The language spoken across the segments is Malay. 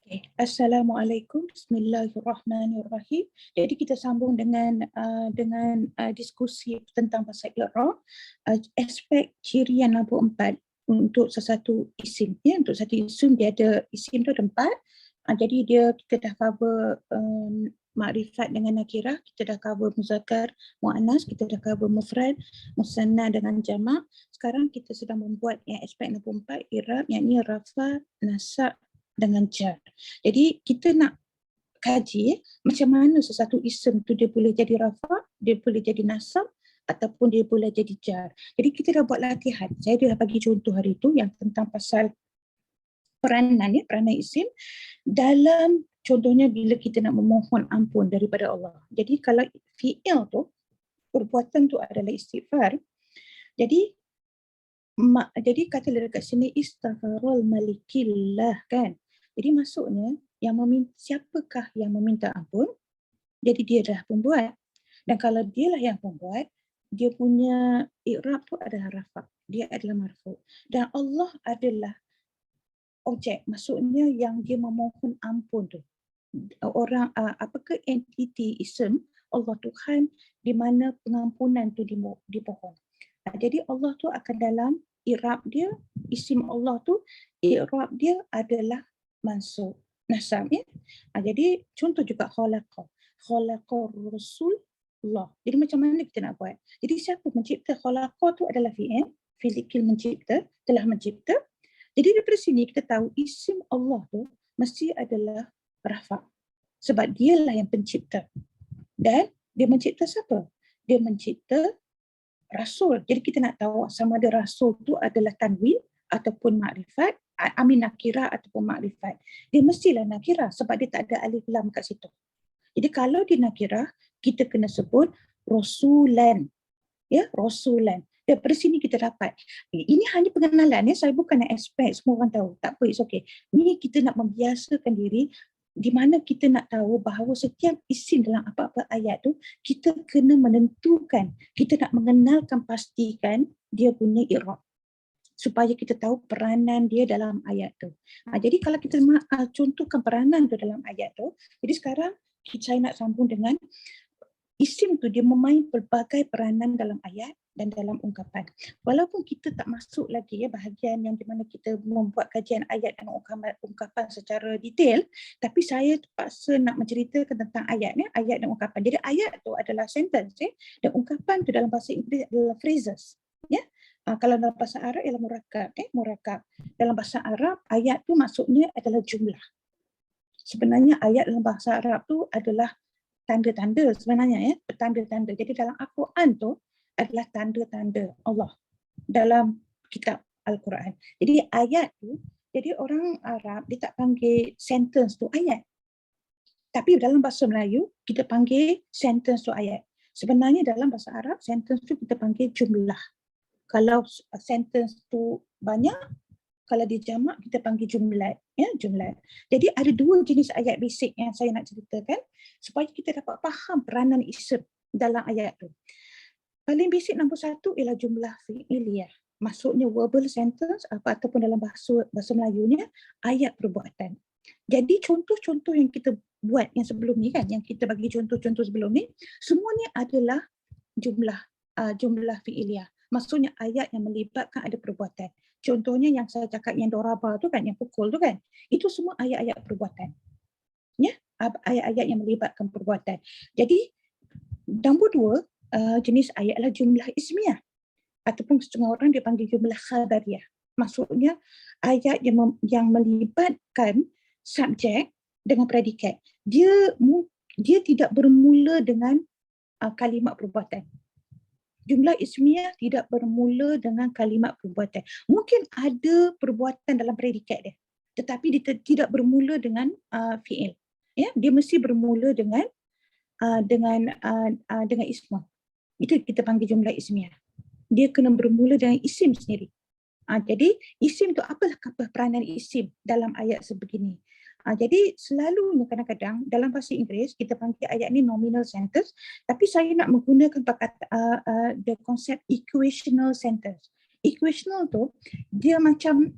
Okay. Assalamualaikum, Bismillahirrahmanirrahim. Jadi kita sambung dengan diskusi tentang bahasa i'rab, aspek ciri yang nombor 4 untuk sesuatu isim. Ya, untuk satu isim dia ada isim tu ada 4. Jadi kita dah cover makrifat dengan nakirah, kita dah cover muzakkar, muannas, kita dah cover mufrad, musanna dengan jamak. Sekarang kita sedang membuat yang aspek nombor 4 i'rab, yakni rafa, nasab dengan jar. Jadi kita nak kaji macam mana sesuatu isim tu dia boleh jadi rafa, dia boleh jadi nasab ataupun dia boleh jadi jar. Jadi kita dah buat latihan. Saya dah bagi contoh hari tu yang tentang pasal peranan isim dalam contohnya bila kita nak memohon ampun daripada Allah. Jadi kalau fi'il tu perbuatan tu adalah istighfar. Jadi kata dekat sini istaghfarul malikillah kan. Jadi maksudnya siapakah yang meminta ampun? Jadi dia dah pembuat. Dan kalau dialah yang pembuat, dia punya i'rab tu adalah rafa. Dia adalah marfu. Dan Allah adalah objek. Maksudnya yang dia memohon ampun tu. Orang apakah entiti isim Allah Tuhan di mana pengampunan tu dipohon. Jadi Allah tu akan dalam i'rab dia, isim Allah tu i'rab dia adalah mansub, nasab ya. Jadi contoh juga khalaqa rasulullah. Jadi macam mana kita nak buat? Jadi siapa mencipta? Khalaqa tu adalah fi'il mencipta, telah mencipta. Jadi daripada sini kita tahu isim Allah tu mesti adalah rafa. Sebab dialah yang pencipta. Dan dia mencipta siapa? Dia mencipta Rasul. Jadi kita nak tahu sama ada Rasul tu adalah tanwin ataupun makrifat, nakirah ataupun makrifat. Dia mestilah nakirah sebab dia tak ada alif lam kat situ. Jadi kalau dia nakirah, kita kena sebut Rasulan. Ya, Rasulan. Daripada sini kita dapat. Ini hanya pengenalan ya, saya bukan nak expect semua orang tahu. Tak apa, it's okay. Ini kita nak membiasakan diri di mana kita nak tahu bahawa setiap isim dalam apa-apa ayat tu kita kena menentukan, kita nak mengenalkan, pastikan dia punya i'rab supaya kita tahu peranan dia dalam ayat tu. Jadi kalau kita contohkan peranan tu dalam ayat tu, jadi sekarang saya nak sambung dengan isim tu dia memain pelbagai peranan dalam ayat dan dalam ungkapan. Walaupun kita tak masuk lagi ya bahagian yang di mana kita membuat kajian ayat dan ungkapan secara detail, tapi saya terpaksa nak menceritakan tentang ayat dan ungkapan. Jadi ayat tu adalah sentence dan ungkapan tu dalam bahasa Inggeris adalah phrases. Ya. Kalau dalam bahasa Arab ialah murakab. Dalam bahasa Arab ayat tu maksudnya adalah jumlah. Sebenarnya ayat dalam bahasa Arab tu adalah tanda-tanda sebenarnya ya, tanda-tanda. Jadi dalam Al-Quran tu adalah tanda-tanda Allah dalam kitab Al-Quran. Jadi ayat tu, jadi orang Arab dia tak panggil sentence tu ayat. Tapi dalam bahasa Melayu kita panggil sentence tu ayat. Sebenarnya dalam bahasa Arab sentence tu kita panggil jumlah. Kalau sentence tu banyak, kalau dia jamak kita panggil jumlat ya, jumlat. Jadi ada dua jenis ayat basic yang saya nak ceritakan supaya kita dapat faham peranan isim dalam ayat tu. Paling basic nombor 1 ialah jumlah fi'iliyah. Maksudnya verbal sentence ataupun dalam bahasa Melayunya ayat perbuatan. Jadi contoh-contoh yang kita buat yang sebelum ni kan, yang kita bagi contoh-contoh sebelum ni, semuanya adalah jumlah fi'iliyah. Maksudnya ayat yang melibatkan ada perbuatan. Contohnya yang saya cakap yang doraba tu kan, yang pukul tu kan, itu semua ayat-ayat perbuatan. Ya, ayat-ayat yang melibatkan perbuatan. Jadi nombor 2 jenis ayat adalah jumlah ismiyah ataupun setengah orang dia panggil jumlah khabariyah. Maksudnya ayat yang melibatkan subjek dengan predikat. Dia tidak bermula dengan kalimat perbuatan. Jumlah ismiyah tidak bermula dengan kalimat perbuatan. Mungkin ada perbuatan dalam predikat dia, tetapi dia tidak bermula dengan fi'il. Ya, dia mesti bermula dengan ismah. Itu kita panggil jumlah ismiyah. Dia kena bermula dengan isim sendiri. Jadi isim tu apakah peranan isim dalam ayat sebegini? Jadi selalunya kadang-kadang dalam bahasa Inggeris kita panggil ayat ni nominal sentence, tapi saya nak menggunakan the konsep equational sentence. Equational tu dia macam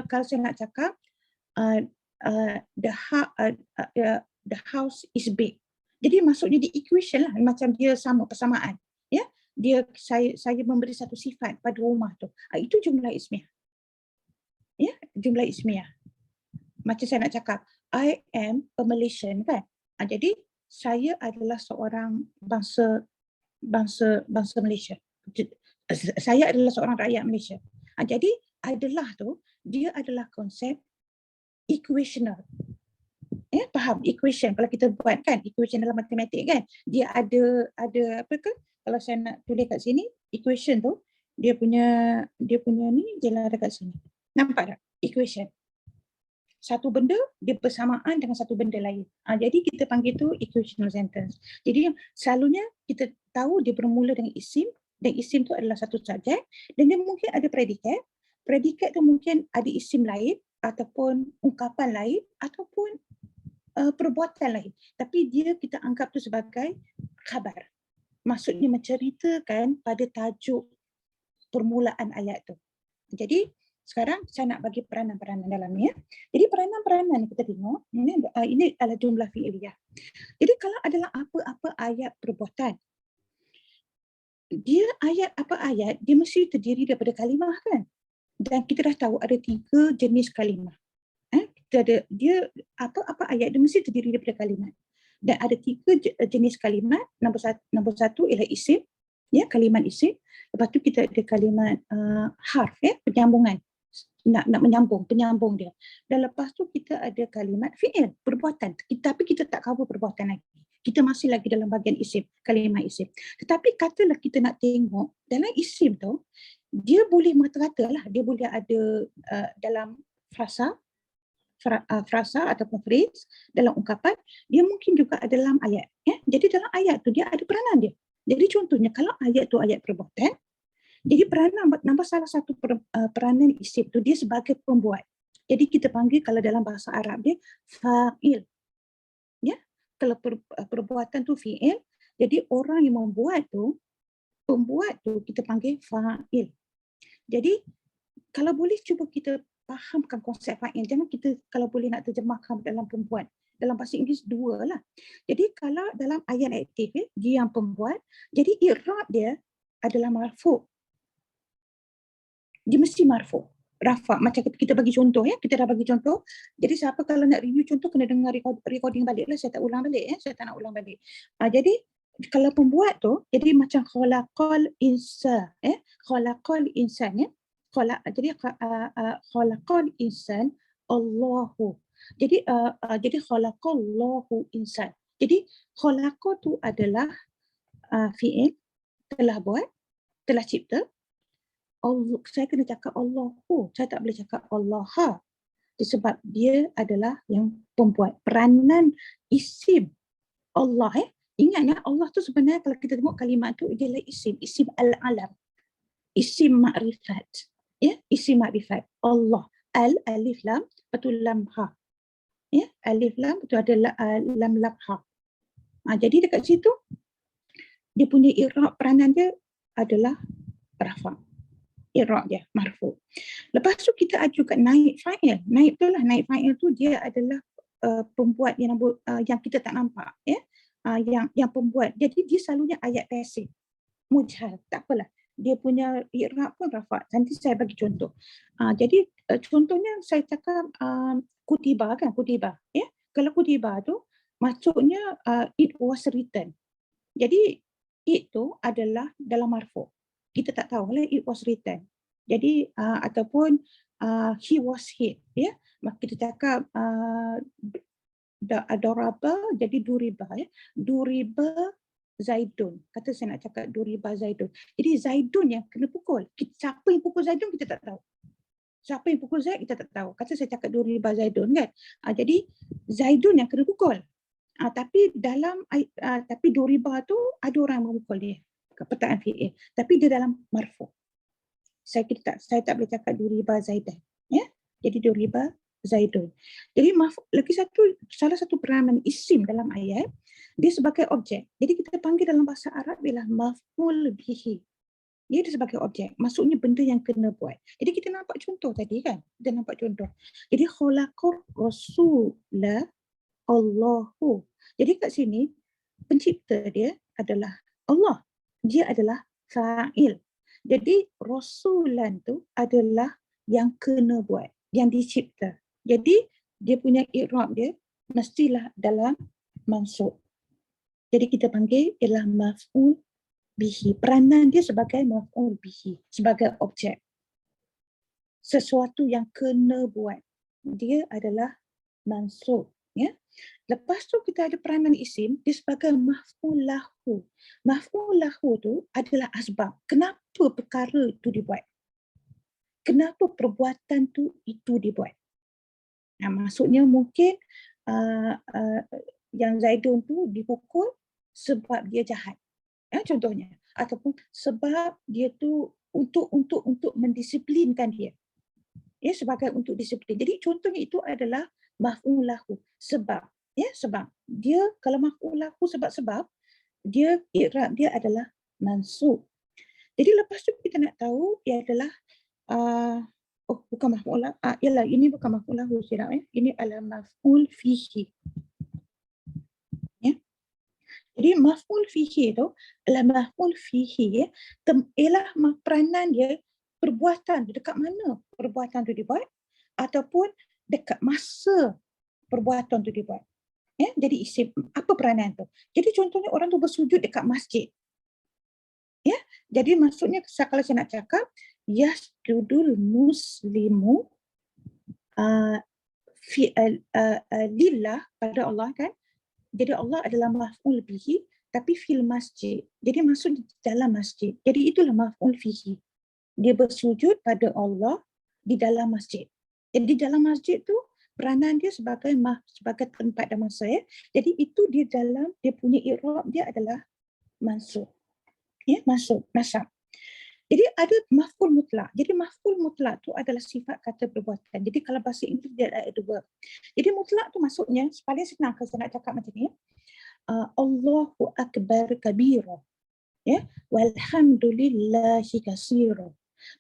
kalau saya nak cakap the house is big. Jadi maksudnya di equation lah, macam dia sama persamaan. Ya, saya memberi satu sifat pada rumah tu. Itu jumlah ismiah. Ya, jumlah ismiah. Macam saya nak cakap, I am a Malaysian kan. Jadi saya adalah seorang bangsa Malaysia. Saya adalah seorang rakyat Malaysia. Jadi adalah tu, dia adalah konsep equational. Faham equation kalau kita buat kan, equation dalam matematik kan, dia ada apa ke, kalau saya nak tulis kat sini equation tu, dia punya ni jelas dekat sini, nampak tak equation, satu benda dia bersamaan dengan satu benda lain. Jadi kita panggil tu equational sentence. Jadi selalunya kita tahu dia bermula dengan isim, dan isim tu adalah satu subjek, dan dia mungkin ada predikat. Predikat tu mungkin ada isim lain ataupun ungkapan lain ataupun perbuatan lain, tapi dia kita anggap tu sebagai khabar. Maksudnya menceritakan pada tajuk permulaan ayat tu. Jadi sekarang saya nak bagi peranan-peranan dalam ni. Jadi peranan-peranan kita tengok, ini adalah jumlah fi'liyah. Jadi kalau adalah apa-apa ayat perbuatan, dia ayat apa ayat, dia mesti terdiri daripada kalimah kan. Dan kita dah tahu ada 3 jenis kalimah. Dia apa-apa ayat dia mesti terdiri daripada kalimat. Dan ada 3 jenis kalimat. Nombor satu ialah isim, ya, kalimat isim. Lepas tu kita ada kalimat harf, ya, penyambungan. Nak menyambung, penyambung dia. Dan lepas tu kita ada kalimat fi'il, perbuatan. Tapi kita tak cover perbuatan lagi. Kita masih lagi dalam bahagian isim, kalimat isim. Tetapi katalah kita nak tengok dalam isim tu, dia boleh merata-rata lah. Dia boleh ada dalam frasa ataupun phrase, dalam ungkapan, dia mungkin juga ada dalam ayat. Jadi dalam ayat tu dia ada peranan dia. Jadi contohnya kalau ayat tu ayat perbuatan, jadi peranan, nombor salah satu peranan isim tu dia sebagai pembuat. Jadi kita panggil kalau dalam bahasa Arab dia fa'il. Ya, kalau perbuatan tu fi'il, jadi orang yang membuat tu, pembuat tu kita panggil fa'il. Jadi kalau boleh cuba kita fahamkan konsep fa'il. Jangan kita kalau boleh nak terjemahkan dalam pembuat. Dalam bahasa Inggeris 2 lah. Jadi kalau dalam ayat aktif, dia yang pembuat, jadi i'rab dia adalah marfu'. Dia mesti marfu'. Rafa'. Macam kita bagi contoh, ya. Kita dah bagi contoh. Jadi siapa kalau nak review contoh kena dengar recording balik lah. Saya tak ulang balik. Saya tak nak ulang balik. Jadi kalau pembuat tu, jadi macam khalaqal insan. Khalaqal insan, ya. Jadi khalaqal insan Allahu. Jadi khalaqallahu insan. Jadi khalaqa tu adalah fi'il, telah buat, telah cipta. Allah, saya kena cakap Allahu. Saya tak boleh cakap Allah. Sebab dia adalah yang pembuat. Peranan isim Allah. Ingat ya, Allah tu sebenarnya kalau kita tengok kalimat tu dia adalah isim al-alam. Isim ma'rifat. Ya, isim ma'rifat. Allah. Alif lam, betul lam ha. Ya, alif lam, betul ada lam lam ha. Jadi dekat situ dia punya i'rab peranan dia adalah rafa'. I'rab dia marfu'. Lepas tu kita ajukan naib fa'il. Naib fa'il tu dia adalah pembuat yang kita tak nampak, ya. Yang pembuat. Jadi dia selalunya ayat pasif. Mujhal, tak apalah. Dia punya i'rab pun rafa'. Nanti saya bagi contoh. Jadi contohnya saya cakap kutiba kan, kutiba. Ya? Kalau kutiba tu maksudnya it was written. Jadi it tu adalah dalam marfu'. Kita tak tahu lah it was written. Jadi ataupun he was hit. Ya? Maka kita cakap daraba jadi duriba. Ya? Duriba Zaidun. Kata saya nak cakap duriba Zaidun. Jadi Zaidun yang kena pukul. Siapa yang pukul Zaidun kita tak tahu. Siapa yang pukul Zaid kita tak tahu. Kata saya cakap duriba Zaidun kan. Jadi Zaidun yang kena pukul. Tapi dalam tapi duriba tu ada orang yang memukul dia. Perkataan fi'il. Tapi dia dalam marfu'. Saya tak boleh cakap duriba Zaidan. Ya. Jadi duriba Zaidun. Jadi salah satu peranan isim dalam ayat, dia sebagai objek. Jadi kita panggil dalam bahasa Arab ialah maf'ul bihi. Dia sebagai objek. Maksudnya benda yang kena buat. Jadi kita nampak contoh tadi kan? Kita nampak contoh. Jadi khalaqar rasulah Allahu. Jadi kat sini pencipta dia adalah Allah. Dia adalah fa'il. Jadi rasulan tu adalah yang kena buat, yang dicipta. Jadi dia punya i'rab dia mestilah dalam mansub. Jadi kita panggil ialah maf'ul bihi. Peranan dia sebagai maf'ul bihi, sebagai objek. Sesuatu yang kena buat. Dia adalah mansub. Ya. Lepas tu kita ada peranan isim, dia sebagai maf'ul lahu. Maf'ul lahu tu adalah asbab. Kenapa perkara itu dibuat? Kenapa perbuatan tu itu dibuat? Nah, maksudnya mungkin yang Zaidun tu dipukul sebab dia jahat. Contohnya. Ataupun sebab dia tu untuk mendisiplinkan dia. Ya, sebagai untuk disiplin. Jadi contohnya itu adalah maf'ul lahu, sebab. Ya, sebab. Dia kalau maf'ul lahu sebab dia i'rab dia adalah mansub. Jadi lepas tu kita nak tahu ia adalah bukan maf'ul lahu. Yalah, ini bukan maf'ul lahu silap ya. Ini adalah maf'ul fihi. Ya. Jadi maf'ul fihi tu adalah maf'ul fihi ya. Ialah peranan dia perbuatan dekat mana perbuatan tu dibuat ataupun dekat masa perbuatan tu dibuat. Ya, jadi isim apa peranan tu? Jadi contohnya orang tu bersujud dekat masjid. Ya, jadi maksudnya kalau saya nak cakap yasjudul muslimu lillah pada Allah kan. Jadi Allah adalah maf'ul bihi tapi fil masjid. Jadi maksud dalam masjid. Jadi itulah maf'ul fihi. Dia bersujud pada Allah di dalam masjid. Jadi dalam masjid tu peranan dia sebagai tempat dan masa ya. Jadi itu dia dalam dia punya i'rab dia adalah mansub. Ya, nasab. Jadi ada maf'ul mutlak. Jadi maf'ul mutlak tu adalah sifat kata perbuatan. Jadi kalau bahasa Inggeris dia ada verb. Jadi mutlak tu maksudnya paling senang kalau saya nak cakap macam ni. Allahu akbar kabira. Ya, walhamdulillahi katsira.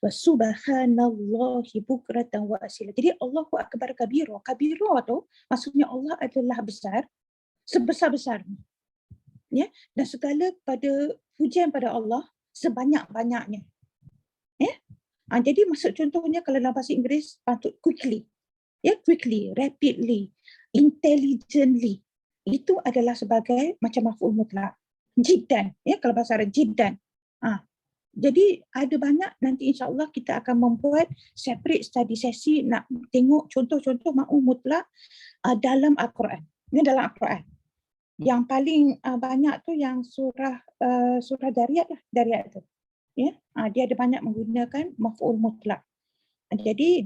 Wa subhanallahi bukratan wa asila. Jadi Allahu akbar kabira. Kabira tu maksudnya Allah adalah besar, sebesar-besarnya. Ya, dan segala pada pujian pada Allah sebanyak-banyaknya. Ya. Jadi maksud contohnya kalau dalam bahasa Inggeris patut quickly. Ya, quickly, rapidly, intelligently. Itu adalah sebagai macam maf'ul mutlak. Jiddan, ya kalau bahasa Arab jiddan. Jadi ada banyak nanti insya-Allah kita akan membuat separate study sesi nak tengok contoh-contoh maf'ul mutlak dalam Al-Quran. Ini dalam Al-Quran. Yang paling banyak tu yang surah Dariyat lah, Dariyat tu. Ya, dia ada banyak menggunakan maf'ul mutlak. Jadi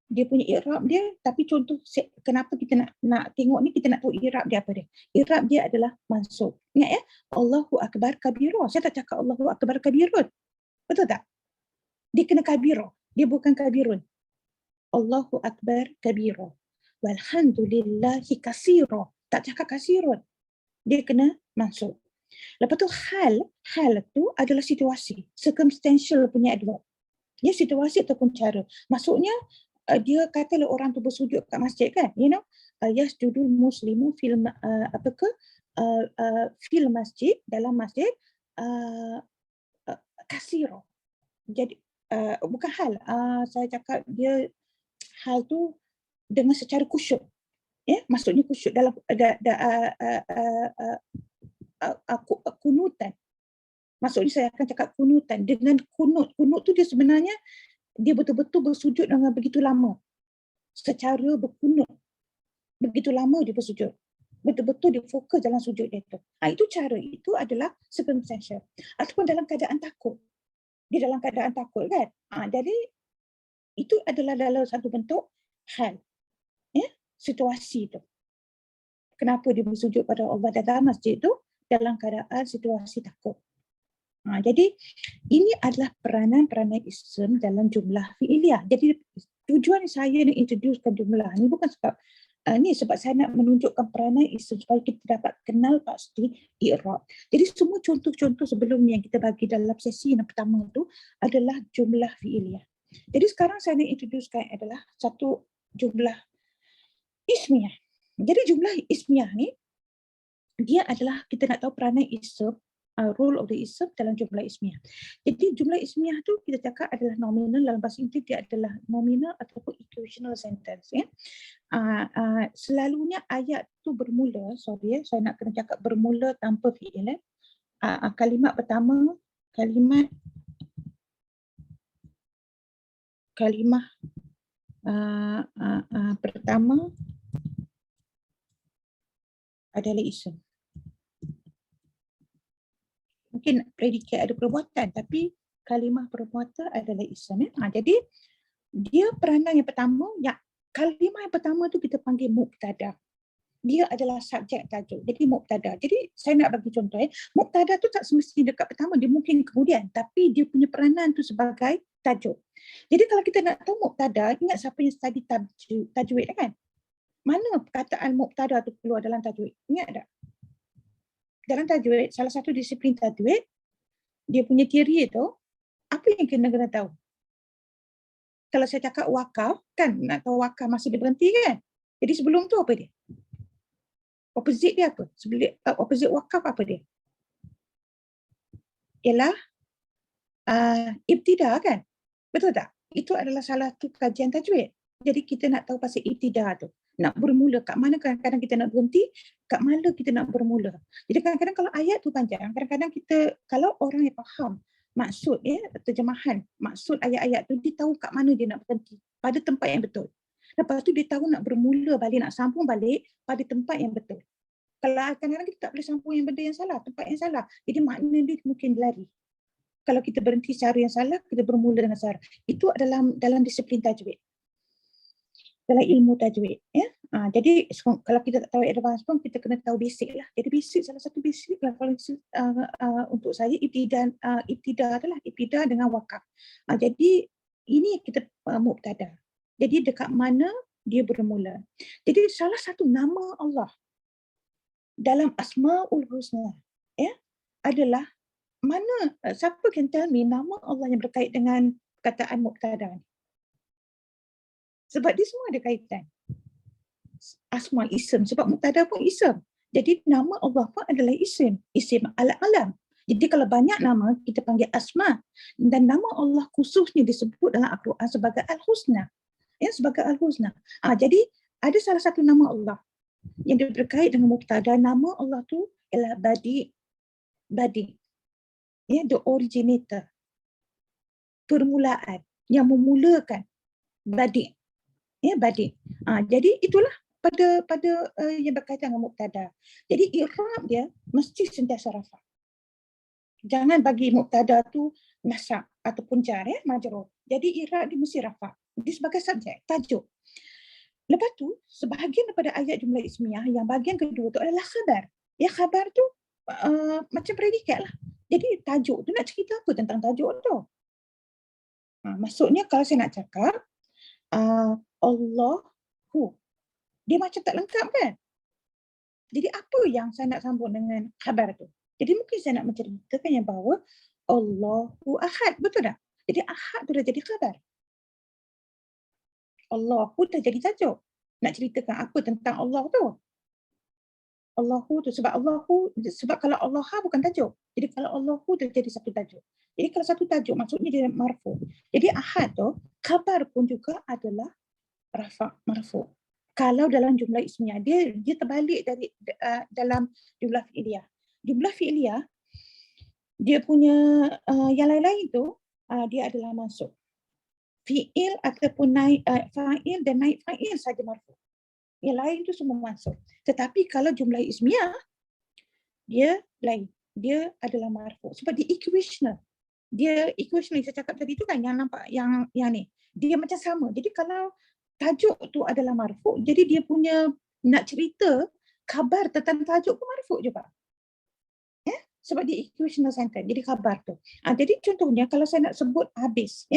dia punya i'rab dia, tapi contoh kenapa kita nak tengok ni, kita nak tahu i'rab dia apa dia. I'rab dia adalah mansub. Ingat ya, Allahu akbar kabira. Saya tak cakap Allahu akbar kabirun. Betul tak? Dia kena kabira. Dia bukan kabirun. Allahu akbar kabira. Walhamdulillahi katsira. Tak cakap katsirun. Dia kena mansub. Lepas tu hal tu adalah situasi, circumstantial punya adverb. Ya, situasi ataupun cara. Maksudnya dia katalah orang tu bersujud kat masjid kan, you know, yasjudul muslimu fil fil masjid, dalam masjid kasiro. Jadi bukan hal, saya cakap dia hal tu dengan secara khusyuk. Ya, maksudnya khusyuk dalam kunutan. Maksudnya saya akan cakap kunutan. Dengan kunut tu dia sebenarnya dia betul-betul bersujud dengan begitu lama. Secara berkunut. Begitu lama dia bersujud. Betul-betul dia fokus dalam sujud dia tu. Itu cara, itu adalah circumstantial. Ataupun dalam keadaan takut. Dia dalam keadaan takut kan. Jadi itu adalah dalam satu bentuk hal. Ya, situasi tu. Kenapa dia bersujud pada Allah dalam masjid tu? Dalam keadaan situasi takut. Jadi ini adalah peranan-peranan isim dalam jumlah fi'iliyah. Jadi tujuan saya nak introducekan jumlah ni bukan sebab Ni sebab saya nak menunjukkan peranan isim supaya kita dapat kenal pasti i'rab. Jadi semua contoh-contoh sebelum ni yang kita bagi dalam sesi yang pertama tu adalah jumlah fi'iliyah. Jadi sekarang saya nak introducekan adalah satu jumlah ismiyah. Jadi jumlah ismiyah ni dia adalah kita nak tahu peranan isim, role of the ism dalam jumlah ismiyah. Jadi jumlah ismiyah tu kita cakap adalah nominal, dalam bahasa Inggeris dia adalah nominal ataupun equational sentence. Selalunya ayat tu bermula, saya nak kena cakap bermula tanpa fi'il. Kalimat pertama, kalimah pertama adalah isim. Mungkin predikat ada perbuatan, tapi kalimah perbuatan adalah isim. Jadi dia peranan yang pertama, kalimah yang pertama tu kita panggil mubtada. Dia adalah subjek tajuk. Jadi mubtada. Jadi saya nak bagi contoh. Mubtada tu tak semestinya dekat pertama, dia mungkin kemudian, tapi dia punya peranan tu sebagai tajuk. Jadi kalau kita nak tahu mubtada, ingat siapa yang study tajwid kan? Mana perkataan mubtada tu keluar dalam tajwid? Ingat tak? Dalam tajwid, salah satu disiplin tajwid, dia punya teori tu, apa yang kena tahu? Kalau saya cakap wakaf, kan nak tahu wakaf masih dia berhenti kan? Jadi sebelum tu apa dia? Opposite dia apa? Opposite wakaf apa dia? Ialah ibtida kan? Betul tak? Itu adalah salah satu kajian tajwid. Jadi kita nak tahu pasal ibtida tu. Nak bermula, kat mana kadang-kadang kita nak berhenti, kat mana kita nak bermula. Jadi kadang-kadang kalau ayat tu panjang, kadang-kadang kita, kalau orang yang faham maksud terjemahan, maksud ayat-ayat tu, dia tahu kat mana dia nak berhenti, pada tempat yang betul. Lepas tu dia tahu nak bermula balik, nak sambung balik pada tempat yang betul. Kalau kadang-kadang kita tak boleh sambung yang benda yang salah, tempat yang salah, jadi makna dia mungkin lari. Kalau kita berhenti cara yang salah, kita bermula dengan salah. Itu adalah dalam disiplin tajwid. Dalam ilmu tajwid. Jadi kalau kita tak tahu advance pun, kita kena tahu basic lah. Jadi basic, salah satu basic lah kalau untuk saya, ibtida adalah ibtida dengan wakaf. Jadi ini kita mubtada. Jadi dekat mana dia bermula. Jadi salah satu nama Allah dalam Asmaul Husna adalah mana, siapa can tell me nama Allah yang berkait dengan perkataan mubtada ni? Sebab dia semua ada kaitan. Asma, isim. Sebab mubtada pun isim. Jadi nama Allah pun adalah isim. Isim al-alam. Jadi kalau banyak nama, kita panggil asma. Dan nama Allah khususnya disebut dalam Al-Quran sebagai Al-Husna. Sebagai Al-Husna. Jadi ada salah satu nama Allah yang berkait dengan mubtada. Nama Allah tu ialah Badi. Badi. The originator. Permulaan. Yang memulakan. Badi. Badi. Jadi itulah pada yang berkaitan dengan mubtada. Jadi i'rab dia mesti sentiasa rafa'. Jangan bagi mubtada tu nasab ataupun jar, majrur. Jadi i'rab dia mesti rafa'. Dia sebagai subjek, tajuk. Lepas tu, sebahagian daripada ayat jumlah ismiyah, yang bahagian kedua tu adalah khabar. Khabar tu macam predikat lah. Jadi tajuk tu nak cerita apa tentang tajuk tu? Maksudnya kalau saya nak cakap, Allahu, dia macam tak lengkap kan? Jadi apa yang saya nak sambung dengan khabar tu? Jadi mungkin saya nak menceritakan yang bahawa Allahu Ahad, betul tak? Jadi Ahad tu dah jadi khabar. Allahu dah jadi tajuk. Nak ceritakan apa tentang Allah tu? Allahu tu, sebab kalau Allah bukan tajuk. Jadi kalau Allahu dah jadi satu tajuk. Jadi kalau satu tajuk maksudnya dia marfu. Jadi Ahad tu, khabar pun juga adalah marfu. Kalau dalam jumlah ismiyah, dia terbalik dari dalam jumlah fi'iliyah. Jumlah fi'iliyah, dia punya yang lain-lain tu, dia adalah mansub. Fi'il ataupun naik fa'il dan naik fa'il saja marfu. Yang lain tu semua mansub. Tetapi kalau jumlah ismiyah, dia lain. Dia adalah marfu. Sebab dia equational. Dia equational, saya cakap tadi tu kan, yang nampak, yang ni. Dia macam sama. Jadi kalau tajuk tu adalah marfu', jadi dia punya nak cerita khabar tentang tajuk pun marfu' juga. Sebab dia equational sentence, jadi khabar tu. Jadi contohnya kalau saya nak sebut habis,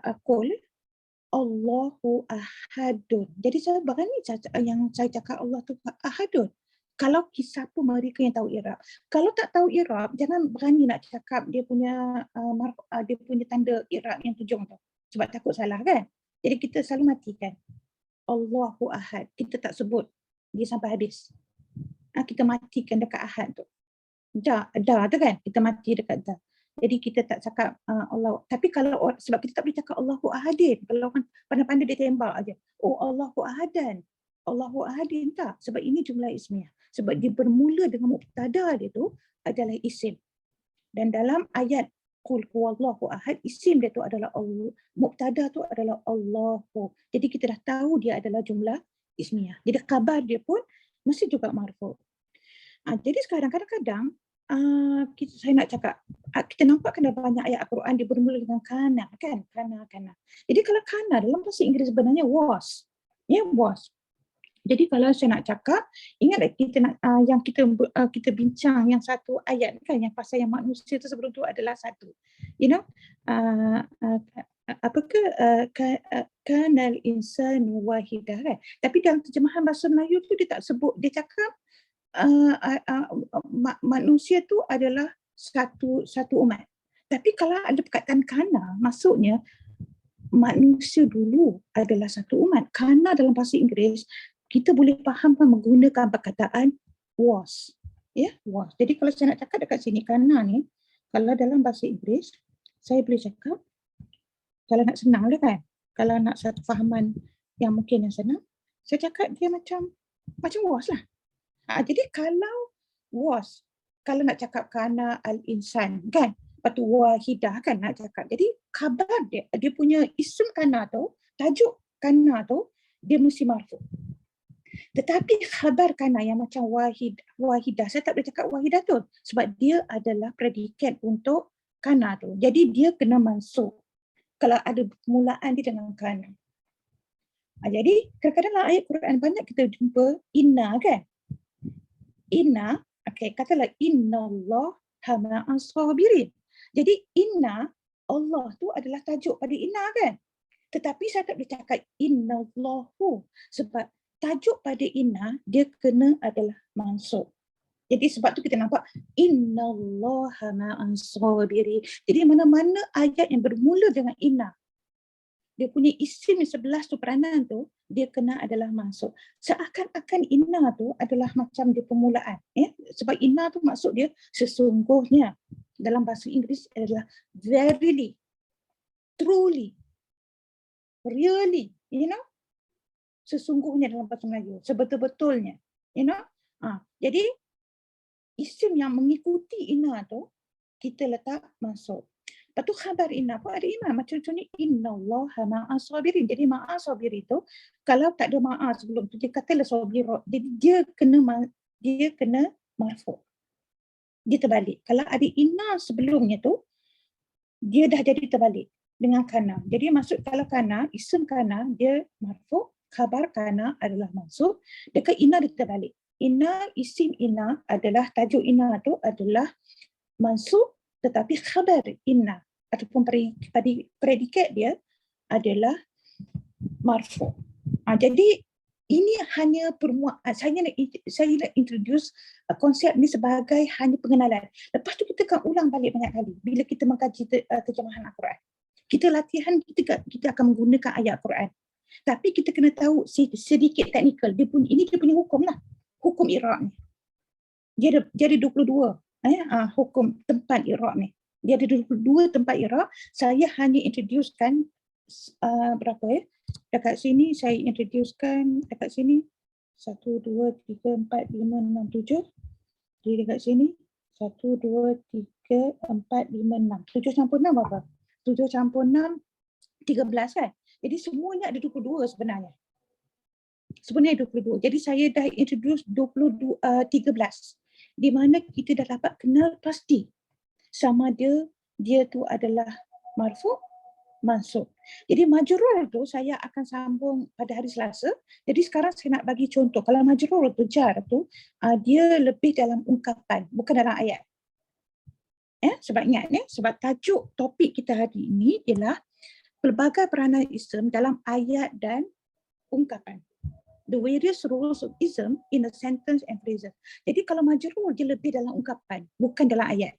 aqul, Allahu ahadun. Jadi saya berani yang saya cakap Allah tu ahadun. Kalau siapa mereka yang tahu Irab. Kalau tak tahu Irab, jangan berani nak cakap dia punya dia punya tanda Irab yang tujung tu. Sebab takut salah kan. Jadi kita selalu matikan. Allahu ahad. Kita tak sebut dia sampai habis. Kita matikan dekat ahad tu. Dah tu kan. Kita mati dekat dah. Jadi kita tak cakap Allah. Tapi kalau sebab kita tak boleh cakap Allahu ahadin. Kalau kan pandai-pandai dia tembak aja. Oh Allahu ahadan. Allahu ahadin tak. Sebab ini jumlah ismiyah. Sebab dia bermula dengan mubtada dia tu adalah isim. Dan dalam ayat Qul huwallahu ahad, isim dia tu adalah Allah. Mubtada tu adalah Allahu. Jadi kita dah tahu dia adalah jumlah ismiyah. Jadi khabar dia pun mesti juga marfu'. Jadi sekarang kadang-kadang saya nak cakap, kita nampak kena banyak ayat Al-Quran dia bermula dengan kana kan? Kana. Jadi kalau kana dalam bahasa Inggeris sebenarnya was. Ya, was. Jadi kalau saya nak cakap, ingatlah kita nak yang kita bincang yang satu ayat kan, yang pasal yang manusia tu sebelum tu adalah satu. You know, kanal insanu wahidah kan. Tapi dalam terjemahan bahasa Melayu tu dia tak sebut, dia cakap manusia tu adalah satu umat. Tapi kalau ada perkataan kana, maksudnya manusia dulu adalah satu umat. Kana dalam bahasa Inggeris kita boleh fahamkan menggunakan perkataan was. Ya, was. Jadi kalau saya nak cakap dekat sini kana ni, kalau dalam bahasa Inggeris saya boleh cakap, kalau nak senang lah kan, kalau nak satu fahaman yang mungkin yang senang, saya cakap dia macam was lah. Jadi kalau was, kalau nak cakap kana al-insan kan, lepas tu wahidah kan nak cakap. Jadi khabar dia punya isim kana tu, tajuk kana tu, dia mesti marfu'. Tetapi khabar kana yang macam wahidah, saya tak boleh cakap wahidah tu sebab dia adalah predikat untuk kana tu. Jadi dia kena mansub kalau ada permulaan dia dengan kana. Jadi kadang-kadang dalam ayat Quran banyak kita jumpa inna kan. Inna, katalah innallaha ma'as sabirin. Jadi inna, Allah tu adalah tajuk pada inna kan. Tetapi saya tak boleh cakap innallahu sebab tajuk pada inna dia kena adalah mansub. Jadi sebab tu kita nampak innallaha ma'as sabirin. Jadi mana-mana ayat yang bermula dengan inna, dia punya isim 11 tu peranan tu, dia kena adalah mansub. Seakan-akan inna tu adalah macam dia permulaan. Sebab inna tu maksud dia sesungguhnya. Dalam bahasa Inggeris adalah verily, truly, really, sesungguhnya dalam bahasa Melayu, sebetul-betulnya. Jadi isim yang mengikuti inna tu, kita letak mansub. Lepas tu khabar inna pun ada inna. Macam contohnya innallaha ma'as sabirin. Jadi ma'as sabirin itu kalau tak ada ma'as sebelum tu dia katalah sabirah. Jadi dia kena marfu'. Dia terbalik. Kalau ada inna sebelumnya tu dia dah jadi terbalik dengan kana. Jadi maksud kalau kana, isim kana dia marfu', khabar kana adalah mansub. Dekat inna dia terbalik. Inna, isim inna adalah tajuk inna tu adalah mansub, tetapi khabar inna ataupun predikat dia adalah marfu'. Jadi ini hanya saya nak introduce konsep ni sebagai hanya pengenalan. Lepas tu kita akan ulang balik banyak kali bila kita mengkaji terjemahan Al-Quran. Kita latihan, kita akan menggunakan ayat Al-Quran. Tapi kita kena tahu sedikit teknikal. Dia punya hukum lah. Hukum i'rab ni. Dia ada 22. Hukum tempat i'rab ni. Dia ada 22 tempat i'rab. Saya hanya introducekan dekat sini saya introducekan dekat sini 1 2 3 4 5 6 7. Jadi dekat sini 1 2 3 4 5 6. 7 campur 6 apa? 7 campur 6 13 kan? Jadi semuanya ada 22 sebenarnya. Sebenarnya 22. Jadi saya dah introduce 13. Di mana kita dah dapat kenal pasti sama dia tu adalah marfu', mansub. Jadi majrur tu saya akan sambung pada hari Selasa. Jadi sekarang saya nak bagi contoh. Kalau majrur tu jar tu dia lebih dalam ungkapan, bukan dalam ayat. Sebab ingat sebab tajuk topik kita hari ini ialah pelbagai peranan ism dalam ayat dan ungkapan. The various roles of ism in a sentence and phrases. Jadi kalau majrur dia lebih dalam ungkapan, bukan dalam ayat.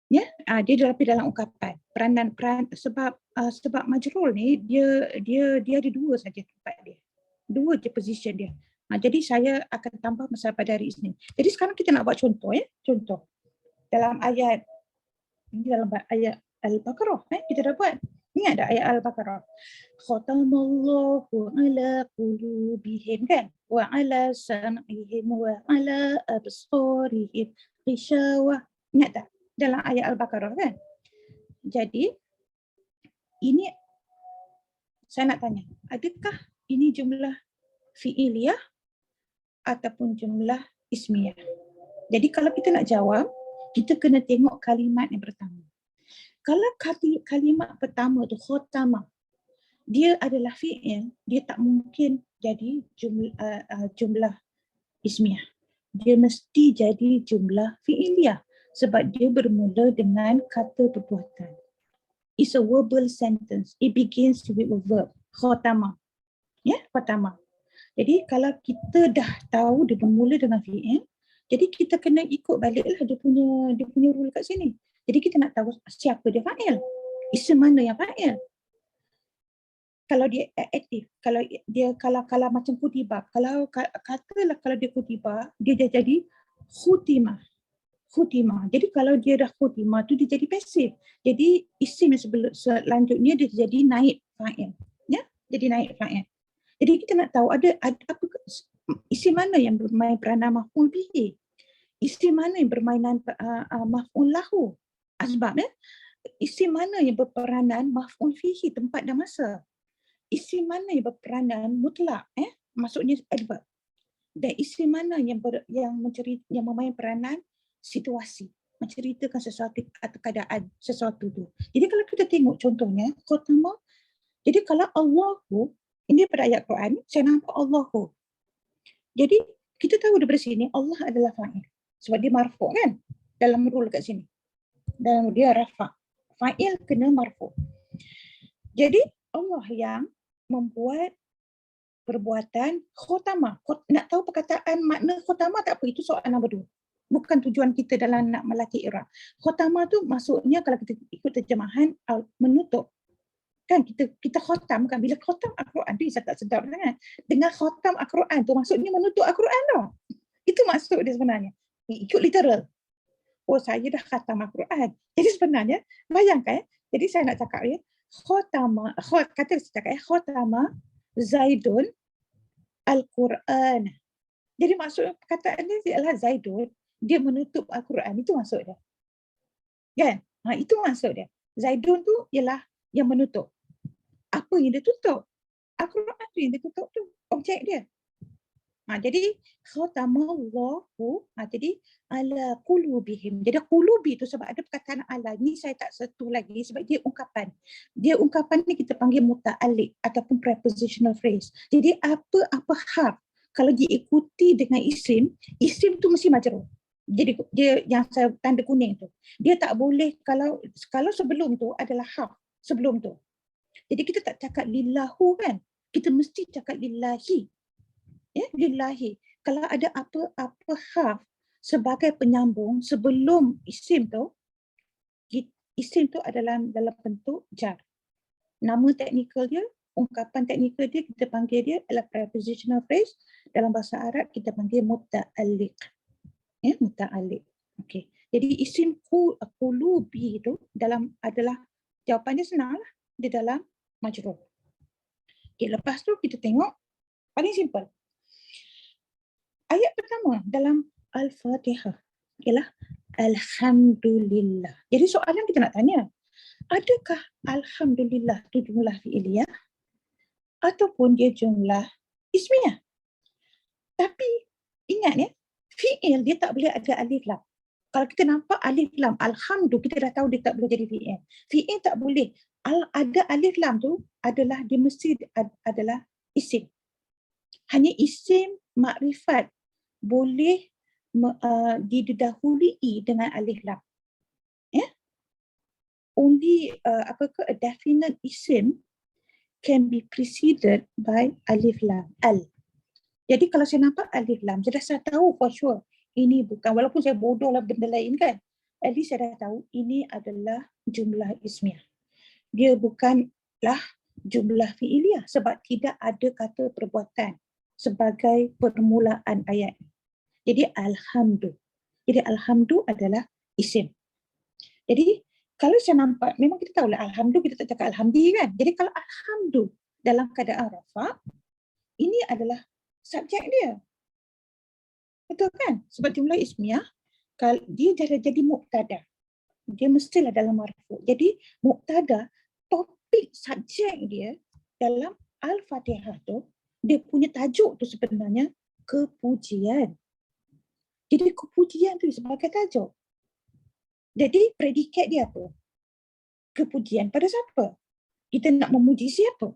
Ya, dia lebih dalam ungkapan. Peranan sebab majrur ni dia ada dua saja tempat dia. Dua je position dia. Jadi saya akan tambah masalah pada hari Isnin. Jadi sekarang kita nak buat contoh ya. Contoh. Dalam ayat Al-Baqarah kita dah buat. Ingat tak ayat Al-Baqarah? Khatamallahu ala qulubihim kan? Wa ala sam'ihim wa ala absarihim ghishawah. Ingat tak? Dalam ayat Al-Baqarah kan? Jadi ini saya nak tanya, adakah ini jumlah fi'iliyah ataupun jumlah ismiyah? Jadi kalau kita nak jawab, kita kena tengok kalimat yang pertama. Kalau kalimat pertama tu khatama, dia adalah fi'il, dia tak mungkin jadi jumlah ismiyah. Dia mesti jadi jumlah fi'iliyah sebab dia bermula dengan kata perbuatan. It's a verbal sentence. It begins with a verb. Khatama. Ya, khatama. Jadi kalau kita dah tahu dia bermula dengan fi'il, jadi kita kena ikut baliklah dia punya rule kat sini. Jadi kita nak tahu siapa dia fa'il. Isim mana yang fa'il. Kalau dia aktif, kalau macam kutiba, katalah kalau dia kutiba, dia dah jadi khutimah. Jadi kalau dia dah khutimah tu dia jadi pasif. Jadi isim yang selanjutnya dia jadi naib fa'il. Ya, jadi naib fa'il. Jadi kita nak tahu ada apa isim mana yang bermain peranan maf'ul bihi. Isim mana yang bermainan maf'ul lahu. Sebab isim mana yang berperanan maf'ul fihi, tempat dan masa. Isim mana yang berperanan mutlak, maksudnya adverb. Dan isim mana yang memain peranan situasi, menceritakan sesuatu atau keadaan sesuatu tu. Jadi kalau kita tengok contohnya, khatama, jadi kalau Allahu, ini pada ayat Quran, saya nampak Allahu. Jadi kita tahu daripada sini Allah adalah fa'il. Sebab dia marfu' kan? Dalam rule kat sini. Dan dia rafa'. Fa'il kena marfu'. Jadi Allah yang membuat perbuatan khatama. Nak tahu perkataan makna khatama tak apa, itu soalan nombor 2. Bukan tujuan kita dalam nak melatih i'rab. Khatama tu maksudnya kalau kita ikut terjemahan menutup. Kan kita khatam kan, bila khatam Al-Quran tu saya tak sedap sangat. Dengan khatam Al-Quran tu maksudnya menutup Al-Quran tau. Itu maksud dia sebenarnya. Ikut literal. Oh, saya dah khatam Al-Quran. Jadi sebenarnya bayangkan jadi saya nak cakap khatama, kata saya cakap khatama Zaidun Al-Quran. Jadi maksud perkataan dia adalah Zaidun dia menutup Al-Quran, itu maksud dia. Kan? Itu maksud dia. Zaidun tu ialah yang menutup. Apa yang dia tutup? Al-Quran tu yang dia tutup tu. Objek dia. Jadi khatamallahu, jadi ala qulubihim. Jadi qulubi tu sebab ada perkataan ala ni saya tak sentuh lagi sebab dia ungkapan. Dia ungkapan ni kita panggil muta'alliq ataupun prepositional phrase. Jadi apa harf kalau diikuti dengan isim tu mesti majrur. Jadi dia yang saya tanda kuning tu. Dia tak boleh kalau sebelum tu adalah harf sebelum tu. Jadi kita tak cakap lillahu kan. Kita mesti cakap lillahi. Ya, lillahi. Kalau ada apa harf sebagai penyambung sebelum isim tu adalah dalam bentuk jar. Nama teknikal dia, ungkapan teknikal dia kita panggil dia adalah prepositional phrase. Dalam bahasa Arab kita panggil muta'alliq. Ya, muta'alliq. Okey. Jadi isim qulubi itu adalah jawapannya senanglah, di dalam majrur. Okey, lepas tu kita tengok paling simple. Ayat pertama dalam Al-Fatihah ialah Alhamdulillah. Jadi soalan kita nak tanya, adakah Alhamdulillah itu jumlah fi'iliyah ataupun dia jumlah ismiyah? Tapi ingat fi'il dia tak boleh ada alif lam. Kalau kita nampak alif lam, alhamdu, kita dah tahu dia tak boleh jadi fi'il. Fi'il tak boleh. Ada alif lam tu dia mesti adalah isim. Hanya isim makrifat boleh didahului dengan alif lam. Ya? only a definite isim can be preceded by alif lam al. Jadi kalau saya nampak alif lam, saya tahu for sure ini bukan, walaupun saya bodoh lah benda lain kan, at least saya dah tahu ini adalah jumlah ismiyah. Dia bukanlah jumlah fi'iliyah sebab tidak ada kata perbuatan sebagai permulaan ayat. Jadi alhamdu. Jadi alhamdu adalah isim. Jadi kalau saya nampak, memang kita tahu lah alhamdu, kita tak cakap alhamdi kan. Jadi kalau alhamdu dalam keadaan rafa, ini adalah subjek dia. Betul kan? Sebab jumlah ismiyah, dia jadi mubtada. Dia mestilah dalam marfu. Jadi mubtada, topik subjek dia dalam Al-Fatihah tu, dia punya tajuk tu sebenarnya kepujian. Jadi kepujian tu sebagai tajuk. Jadi predikat dia apa? Kepujian pada siapa? Kita nak memuji siapa?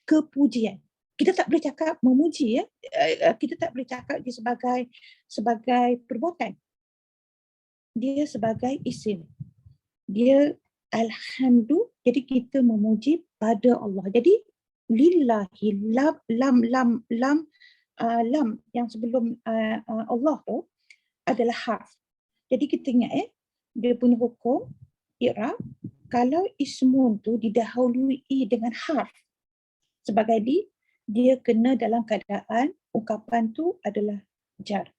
Kepujian. Kita tak boleh cakap memuji, ya. Kita tak boleh cakap dia sebagai perbuatan. Dia sebagai isim. Dia alhamdu, jadi kita memuji pada Allah. Jadi lillahi lam yang sebelum Allah tu adalah harf. Jadi kita ingat dia punya hukum i'rab, kalau ismun tu didahului dengan harf sebagai dia kena dalam keadaan ungkapan tu adalah jar.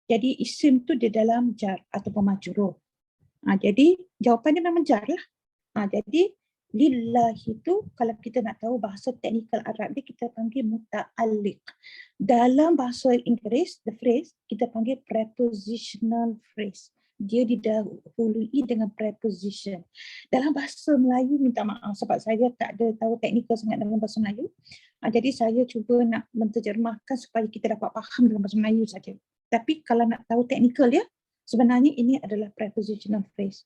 Jadi isim tu di dalam jar ataupun majrur. Jadi jawapannya memang jar lah. Jadi lillahi tu kalau kita nak tahu bahasa teknikal Arab dia, kita panggil muta'alliq. Dalam bahasa Inggeris, the phrase kita panggil prepositional phrase. Dia didahului dengan preposition. Dalam bahasa Melayu, minta maaf sebab saya tak ada tahu teknikal sangat dalam bahasa Melayu. Jadi saya cuba nak menterjemahkan supaya kita dapat faham dalam bahasa Melayu saja. Tapi kalau nak tahu teknikal dia, sebenarnya ini adalah prepositional phrase.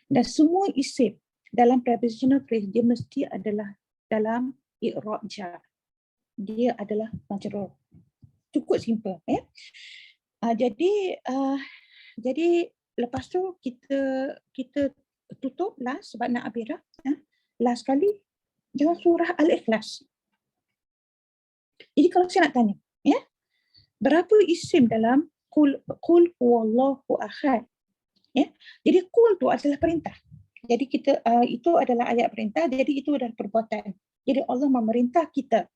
Dan semua isim dalam prepositional phrase dia mesti adalah dalam i'rab jar. Dia adalah majrur. Cukup simple, ya. Jadi lepas tu kita tutup last sebab nak habis dah. Last kali dalam surah Al-Ikhlas. Jadi kalau saya nak tanya, ya, berapa isim dalam qul huwallahu ahad? Ya. Jadi qul tu adalah perintah. Jadi kita itu adalah ayat perintah, jadi itu adalah perbuatan. Jadi Allah memerintah kita,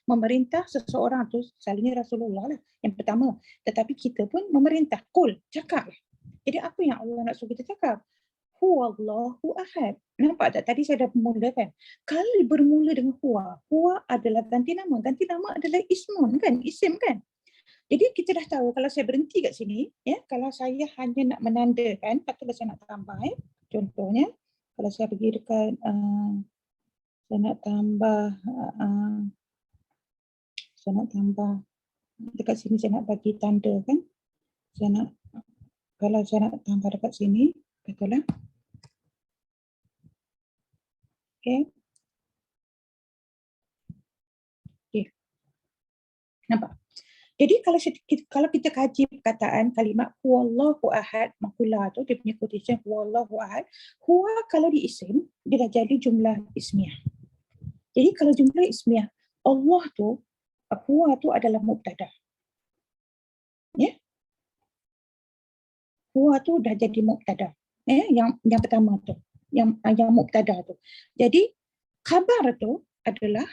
memerintah seseorang tu, selalunya Rasulullah lah yang pertama, tetapi kita pun memerintah, qul, cakap. Jadi apa yang Allah nak suruh kita cakap? Huwallahu ahad. Nampak tak? Tadi saya dah mulakan. Kalau bermula dengan huwa adalah ganti nama adalah ismun kan, isim kan. Jadi kita dah tahu kalau saya berhenti kat sini, ya, kalau saya hanya nak menandakan, patutlah saya nak tambah, contohnya kalau saya pergi dekat saya nak tambah dekat sini, saya nak bagi tanda kan. Kalau saya nak tambah dekat sini, betul lah. Okey. Nampak? Jadi kalau kita kaji perkataan kalimat huwallahu ahad, makula tu dia punya quotation huwallahu ahad, huwa kalau di isim dia dah jadi jumlah ismiyah. Jadi kalau jumlah ismiyah, Allah tu, huwa tu adalah mubtada. Ya. Huwa tu dah jadi mubtada. Yang pertama tu, yang mubtada tu. Jadi khabar tu adalah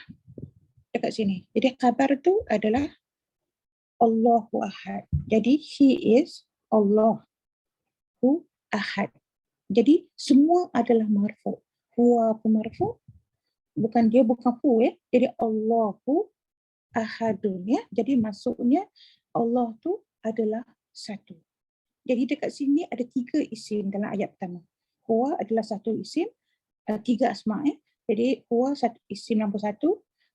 dekat sini. Jadi khabar tu adalah Allahu ahad. Jadi he is Allahu ahad. Jadi semua adalah marfu. Huwa pun marfu. Bukan hu, ya. Jadi Allahu ahadun, ya. Jadi maksudnya Allah tu adalah satu. Jadi dekat sini ada 3 isim dalam ayat pertama. Huwa adalah satu isim, 3 asma', ya. Jadi huwa isim nombor 1,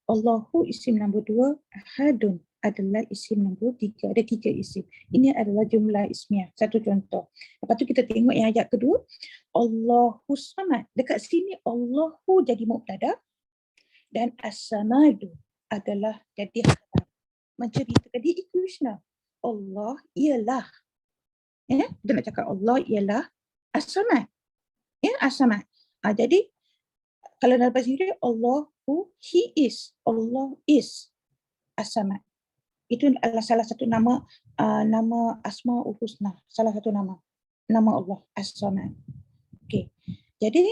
Allahu isim nombor 2, ahadun adalah isim nombor 3. Ada 3 isim. Ini adalah jumlah ismiyah. Satu contoh. Lepas tu kita tengok yang ayat kedua. Allahu samad. Dekat sini Allahu jadi mubtada dan as-samadu adalah jadi khabar. Menceritakan dia equational. Allah ialah. Ya, kita nak cakap Allah ialah as-samad. Ya, as-samad. Jadi kalau dalam bahasa Inggeris, Allahu, He is. Allah is as-samad. Itu adalah salah satu nama nama Asmaul Husna, salah satu nama Allah as-samad. Okey. Jadi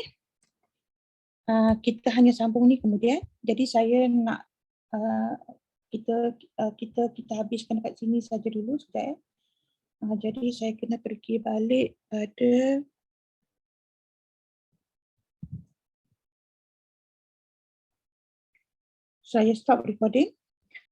kita hanya sambung ni kemudian. Jadi saya nak kita habiskan dekat sini saja dulu sekejap. Jadi saya kena pergi balik pada saya stop recording.